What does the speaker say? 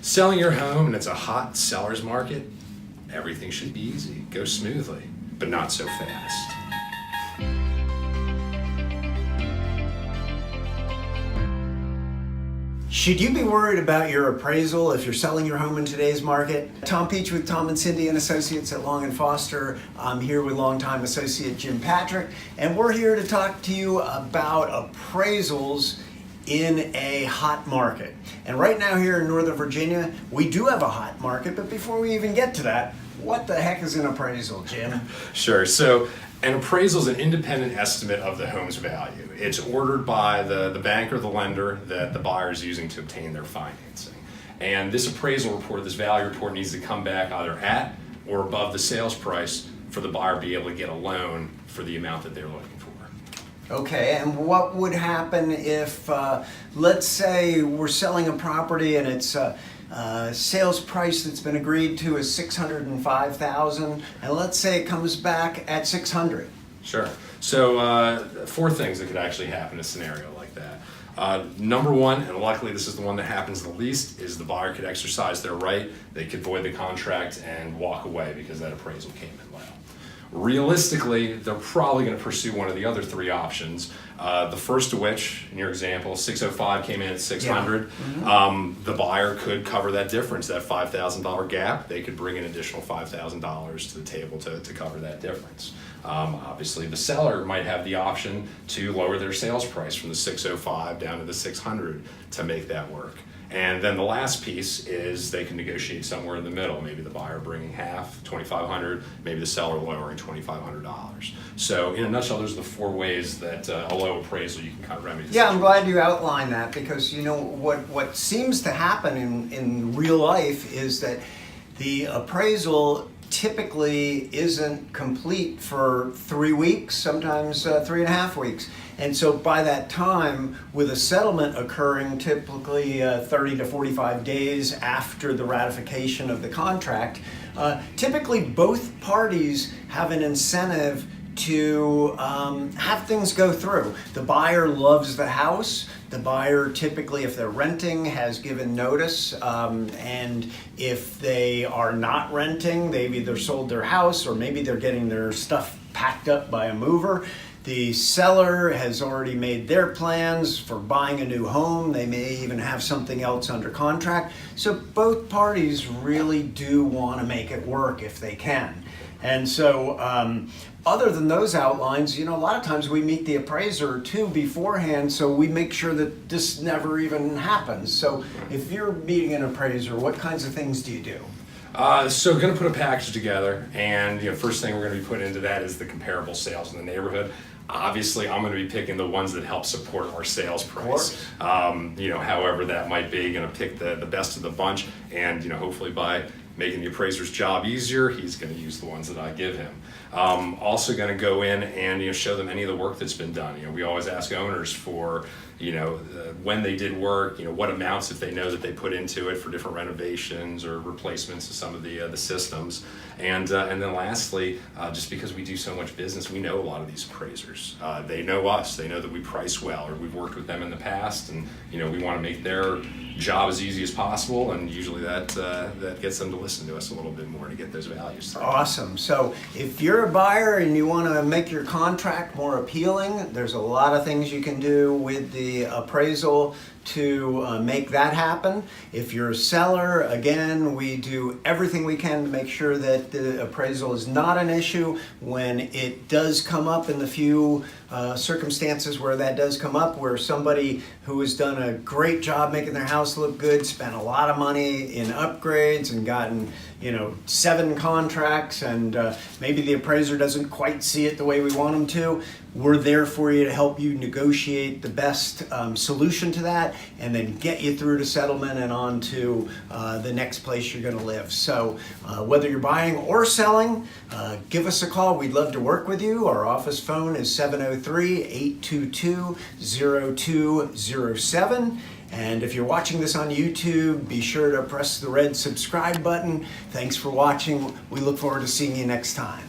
Selling your home and it's a hot seller's market, everything should be easy, go smoothly, but not so fast. Should you be worried about your appraisal if you're selling your home in today's market? Tom Peach with Tom and Cindy and Associates at Long & Foster. I'm here with longtime associate Jim Patrick, and we're here to talk to you about appraisals in a hot market. And right now here in Northern Virginia, we do have a hot market, but before we even get to that, what the heck is an appraisal, Jim? Sure. So an appraisal is an independent estimate of the home's value. It's ordered by the bank or the lender that the buyer is using to obtain their financing. And this appraisal report, this value report, needs to come back either at or above the sales price for the buyer to be able to get a loan for the amount that they're looking for. Okay, and what would happen if, let's say we're selling a property and it's sales price that's been agreed to is $605,000, and let's say it comes back at $600,000. Sure. So four things that could actually happen in a scenario like that. Number one, and luckily this is the one that happens the least, is the buyer could exercise their right. They could void the contract and walk away because that appraisal came in low. Realistically, they're probably going to pursue one of the other three options. The first of which, in your example, 605 came in at 600. Yeah. The buyer could cover that difference, that $5,000 gap. They could bring an additional $5,000 to the table to cover that difference. Obviously, the seller might have the option to lower their sales price from the 605 down to the 600 to make that work. And then the last piece is they can negotiate somewhere in the middle. Maybe the buyer bringing half, $2,500, maybe the seller lowering $2,500. So in a nutshell, those are the four ways that a low appraisal you can kind of remedy the Yeah, situation. I'm glad you outlined that, because you know what seems to happen in real life is that the appraisal typically isn't complete for 3 weeks, sometimes 3.5 weeks. And so by that time, with a settlement occurring typically 30 to 45 days after the ratification of the contract, typically both parties have an incentive to have things go through. The buyer loves the house. The buyer typically, if they're renting, has given notice, and if they are not renting, they've either sold their house or maybe they're getting their stuff packed up by a mover. The seller has already made their plans for buying a new home. They may even have something else under contract. So both parties really do want to make it work if they can. And so other than those outlines, you know, a lot of times we meet the appraiser too beforehand, so we make sure that this never even happens. So if you're meeting an appraiser, what kinds of things do you do? So we're going to put a package together, and first thing we're going to be putting into that is the comparable sales in the neighborhood. Obviously, I'm going to be picking the ones that help support our sales price. However that might be, going to pick the best of the bunch, and hopefully by making the appraiser's job easier, he's going to use the ones that I give him. Also going to go in and show them any of the work that's been done. We always ask owners for when they did work, what amounts if they know that they put into it for different renovations or replacements of some of the systems. And then lastly, just because we do so much business, we know a lot of these appraisers. They know us. They know that we price well, or we've worked with them in the past, and we want to make their job as easy as possible, and usually that gets them to listen to us a little bit more to get those values through. Awesome. So if you're a buyer and you want to make your contract more appealing, there's a lot of things you can do with the appraisal to make that happen. If you're a seller, again, we do everything we can to make sure that the appraisal is not an issue. When it does come up, in the few circumstances where that does come up, where somebody who has done a great job making their house look good, spent a lot of money in upgrades and gotten 7 contracts, and maybe the appraiser doesn't quite see it the way we want them to, we're there for you to help you negotiate the best solution to that, and then get you through to settlement and on to the next place you're going to live. So whether you're buying or selling, give us a call. We'd love to work with you. Our office phone is 703-822-0207. And if you're watching this on YouTube, be sure to press the red subscribe button. Thanks for watching. We look forward to seeing you next time.